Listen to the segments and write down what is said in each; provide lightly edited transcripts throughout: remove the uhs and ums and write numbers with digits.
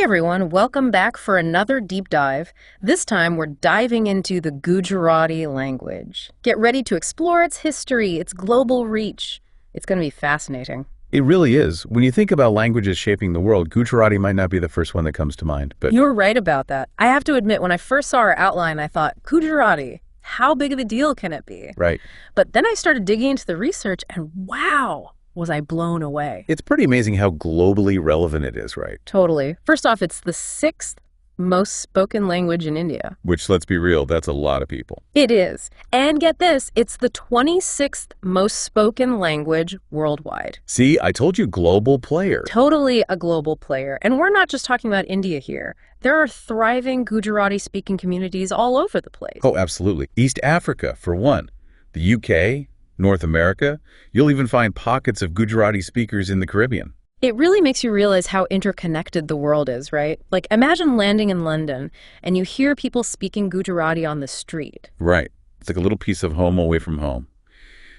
everyone, welcome back for another deep dive. This time we're diving into the Gujarati language. Get ready to explore its history, its global reach. It's going to be fascinating. It really is. When you think about languages shaping the world, Gujarati might not be the first one that comes to mind, but You're right about that. I have to admit, when I first saw our outline, I thought, Gujarati, how big of a deal can it be? right. But then I started digging into the research and wow, was I blown away. It's pretty amazing how globally relevant it is, right? Totally. First off, it's the sixth most spoken language in India. Which, let's be real, that's a lot of people. It is. And get this, it's the 26th most spoken language worldwide. See, I told you, global player. Totally a global player. And we're not just talking about India here. There are thriving Gujarati-speaking communities all over the place. Oh, absolutely. East Africa, for one. The UK, North America. You'll even find pockets of Gujarati speakers in the Caribbean. It really makes you realize how interconnected the world is, right? Like, imagine landing in London and you hear people speaking Gujarati on the street. Right. It's like a little piece of home away from home.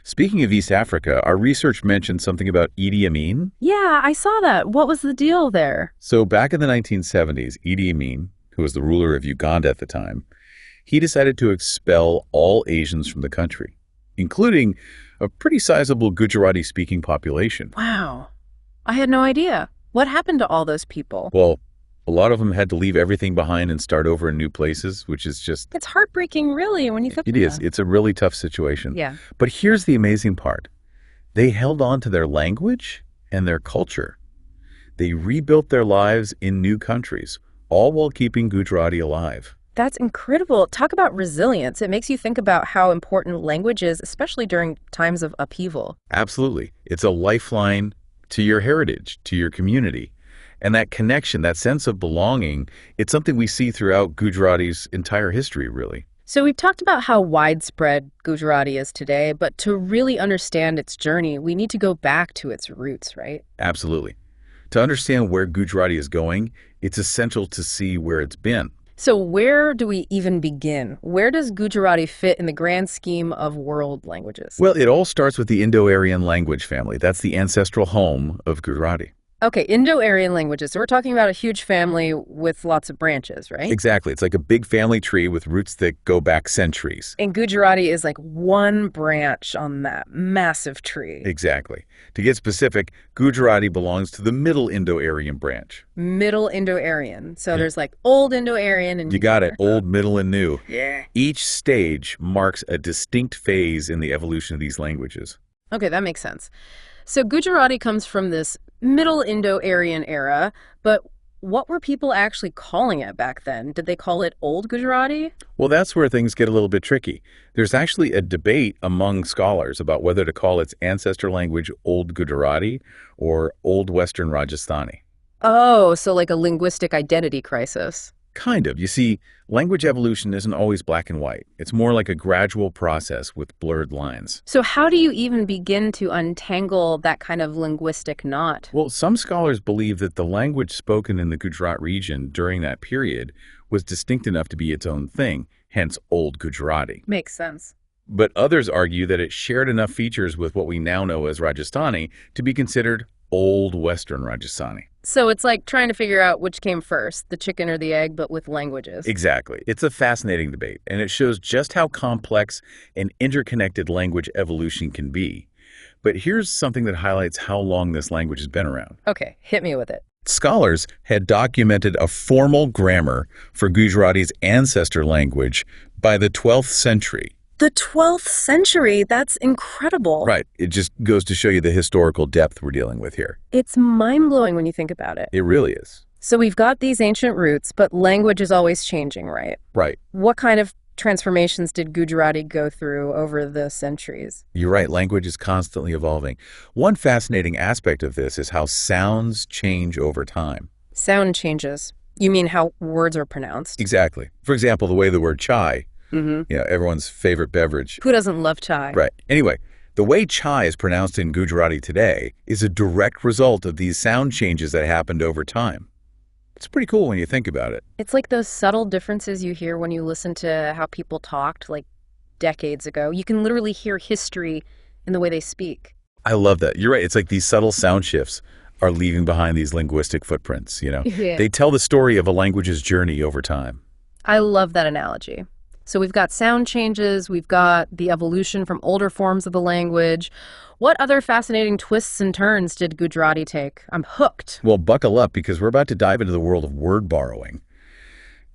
Speaking of East Africa, our research mentioned something about Idi Amin. Yeah, I saw that. What was the deal there? So back in the 1970s, Idi Amin, who was the ruler of Uganda at the time, he decided to expel all Asians from the country, including a pretty sizable Gujarati-speaking population. Wow. I had no idea. What happened to all those people? Well, a lot of them had to leave everything behind and start over in new places, which is just... It's heartbreaking, really, when you think It about is. It's a really tough situation. Yeah. But here's the amazing part. They held on to their language and their culture. They rebuilt their lives in new countries, all while keeping Gujarati alive. That's incredible. Talk about resilience. It makes you think about how important language is, especially during times of upheaval. Absolutely. It's a lifeline to your heritage, to your community. And that connection, that sense of belonging, it's something we see throughout Gujarati's entire history, really. So we've talked about how widespread Gujarati is today, but to really understand its journey, we need to go back to its roots, right? Absolutely. To understand where Gujarati is going, it's essential to see where it's been. So where do we even begin? Where does Gujarati fit in the grand scheme of world languages? Well, it all starts with the Indo-Aryan language family. That's the ancestral home of Gujarati. Okay, Indo-Aryan languages. So we're talking about a huge family with lots of branches, right? Exactly. It's like a big family tree with roots that go back centuries. And Gujarati is like one branch on that massive tree. Exactly. To get specific, Gujarati belongs to the Middle Indo-Aryan branch. Middle Indo-Aryan. So there's like Old Indo-Aryan and... You got it. Old, middle, and new. Yeah. Each stage marks a distinct phase in the evolution of these languages. Okay, that makes sense. So Gujarati comes from this Middle Indo-Aryan era, but what were people actually calling it back then? Did they call it Old Gujarati? Well, that's where things get a little bit tricky. There's actually a debate among scholars about whether to call its ancestor language Old Gujarati or Old Western Rajasthani. Oh, so like a linguistic identity crisis. Kind of. You see, language evolution isn't always black and white. It's more like a gradual process with blurred lines. So how do you even begin to untangle that kind of linguistic knot? Well, some scholars believe that the language spoken in the Gujarat region during that period was distinct enough to be its own thing, hence Old Gujarati. Makes sense. But others argue that it shared enough features with what we now know as Rajasthani to be considered Old Western Rajasthani. So it's like trying to figure out which came first, the chicken or the egg, but with languages. Exactly. It's a fascinating debate, and it shows just how complex and interconnected language evolution can be. But here's something that highlights how long this language has been around. Okay, hit me with it. Scholars had documented a formal grammar for Gujarati's ancestor language by the 12th century. The 12th century, that's incredible. Right. It just goes to show you the historical depth we're dealing with here. It's mind-blowing when you think about it. It really is. So we've got these ancient roots, but language is always changing, right? Right. What kind of transformations did Gujarati go through over the centuries? You're right. Language is constantly evolving. One fascinating aspect of this is how sounds change over time. Sound changes. You mean how words are pronounced? Exactly. For example, the way the word chai, Mm-hmm. everyone's favorite beverage. Who doesn't love chai? Right. Anyway, the way chai is pronounced in Gujarati today is a direct result of these sound changes that happened over time. It's pretty cool when you think about it. It's like those subtle differences you hear when you listen to how people talked like decades ago. You can literally hear history in the way they speak. I love that. You're right. It's like these subtle sound shifts. are leaving behind these linguistic footprints, Yeah. They tell the story of a language's journey over time. I love that analogy. So we've got sound changes, we've got the evolution from older forms of the language. What other fascinating twists and turns did Gujarati take? I'm hooked. Well, buckle up because we're about to dive into the world of word borrowing.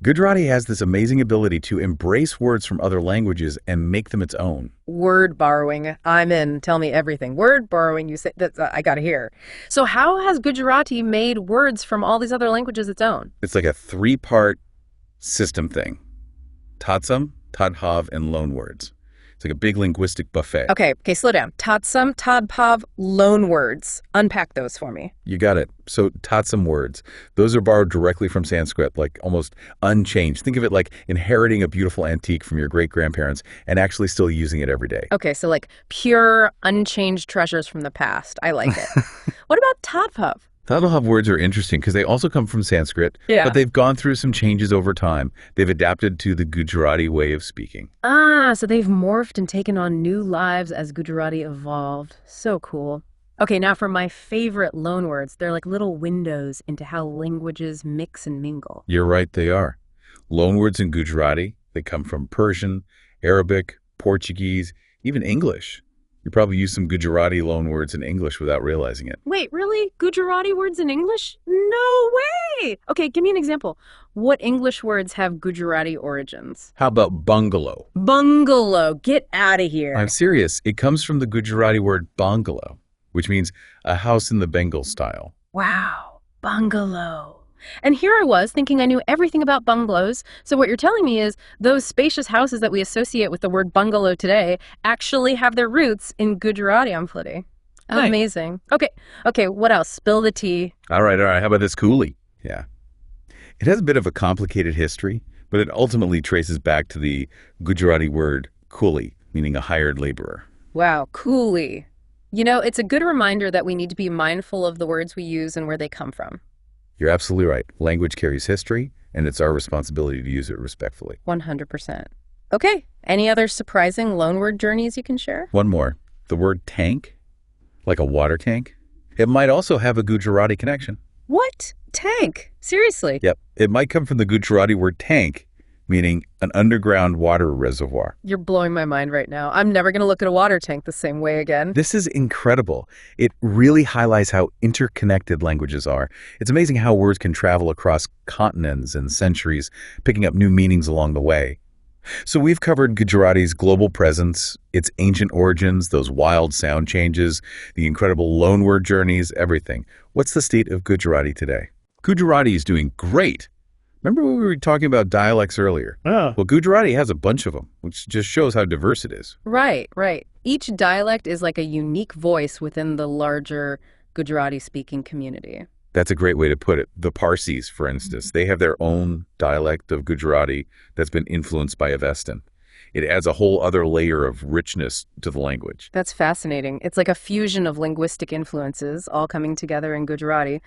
Gujarati has this amazing ability to embrace words from other languages and make them its own. Word borrowing. I'm in. Tell me everything. Word borrowing, you say that I got to hear. So how has Gujarati made words from all these other languages its own? It's like a three-part system thing. Tatsam, Tadhav, and loanwords. It's like a big linguistic buffet. Okay, slow down. Tatsam, Tadpav, loanwords. Unpack those for me. You got it. So tatsam words, those are borrowed directly from Sanskrit, like almost unchanged. Think of it like inheriting a beautiful antique from your great-grandparents and actually still using it every day. Okay, so like pure, unchanged treasures from the past. I like it. What about Tadpav? Tadhav words are interesting because they also come from Sanskrit, Yeah. but they've gone through some changes over time. They've adapted to the Gujarati way of speaking. Ah, so they've morphed and taken on new lives as Gujarati evolved. So cool. Okay, now for my favorite loanwords. They're like little windows into how languages mix and mingle. You're right, they are. Loanwords in Gujarati, they come from Persian, Arabic, Portuguese, even English. You probably use some Gujarati loanwords in English without realizing it. Wait, really? Gujarati words in English? No way! Okay, give me an example. What English words have Gujarati origins? How about bungalow? Bungalow. Get out of here. I'm serious. It comes from the Gujarati word bungalow, which means a house in the Bengal style. Wow, bungalow. And here I was thinking I knew everything about bungalows. So what you're telling me is those spacious houses that we associate with the word bungalow today actually have their roots in Gujarati. I'm flitty. Nice. Amazing. Okay, what else? Spill the tea. All right. How about this coolie? Yeah. It has a bit of a complicated history, but it ultimately traces back to the Gujarati word coolie, meaning a hired laborer. Wow, coolie. You know, it's a good reminder that we need to be mindful of the words we use and where they come from. You're absolutely right. Language carries history, and it's our responsibility to use it respectfully. 100%. Okay, any other surprising loanword journeys you can share? One more. The word tank, like a water tank, it might also have a Gujarati connection. What? Tank? Seriously? Yep. It might come from the Gujarati word tank, meaning an underground water reservoir. You're blowing my mind right now. I'm never going to look at a water tank the same way again. This is incredible. It really highlights how interconnected languages are. It's amazing how words can travel across continents and centuries, picking up new meanings along the way. So we've covered Gujarati's global presence, its ancient origins, those wild sound changes, the incredible loanword journeys, everything. What's the state of Gujarati today? Gujarati is doing great. Remember when we were talking about dialects earlier? Yeah. Well, Gujarati has a bunch of them, which just shows how diverse it is. Right. Each dialect is like a unique voice within the larger Gujarati-speaking community. That's a great way to put it. The Parsis, for instance, they have their own dialect of Gujarati that's been influenced by Avestan. It adds a whole other layer of richness to the language. That's fascinating. It's like a fusion of linguistic influences all coming together in Gujarati.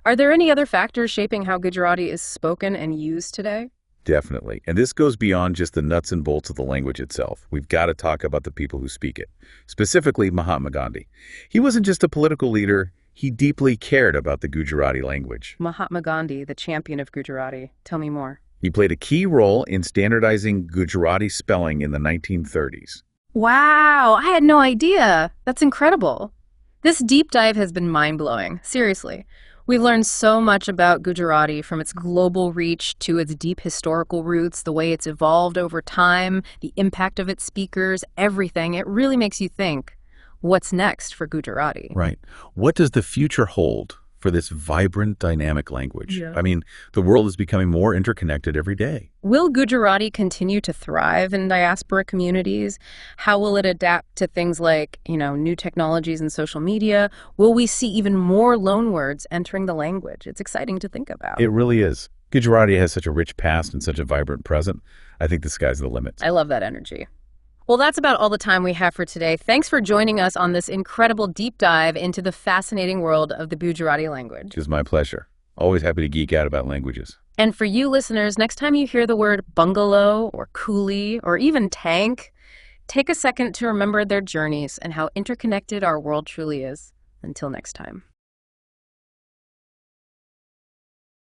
Are there any other factors shaping how Gujarati is spoken and used today? Definitely. And this goes beyond just the nuts and bolts of the language itself. We've got to talk about the people who speak it, specifically Mahatma Gandhi. He wasn't just a political leader. He deeply cared about the Gujarati language. Mahatma Gandhi, the champion of Gujarati. Tell me more. He played a key role in standardizing Gujarati spelling in the 1930s. Wow, I had no idea. That's incredible. This deep dive has been mind-blowing. Seriously. We've learned so much about Gujarati, from its global reach to its deep historical roots, the way it's evolved over time, the impact of its speakers, everything. It really makes you think, what's next for Gujarati? Right. What does the future hold for this vibrant, dynamic language? Yeah. I mean, the world is becoming more interconnected every day. Will Gujarati continue to thrive in diaspora communities? How will it adapt to things like, new technologies and social media? Will we see even more loanwords entering the language? It's exciting to think about. It really is. Gujarati has such a rich past and such a vibrant present. I think the sky's the limit. I love that energy. Well, that's about all the time we have for today. Thanks for joining us on this incredible deep dive into the fascinating world of the Gujarati language. It was my pleasure. Always happy to geek out about languages. And for you listeners, next time you hear the word bungalow or coolie or even tank, take a second to remember their journeys and how interconnected our world truly is. Until next time.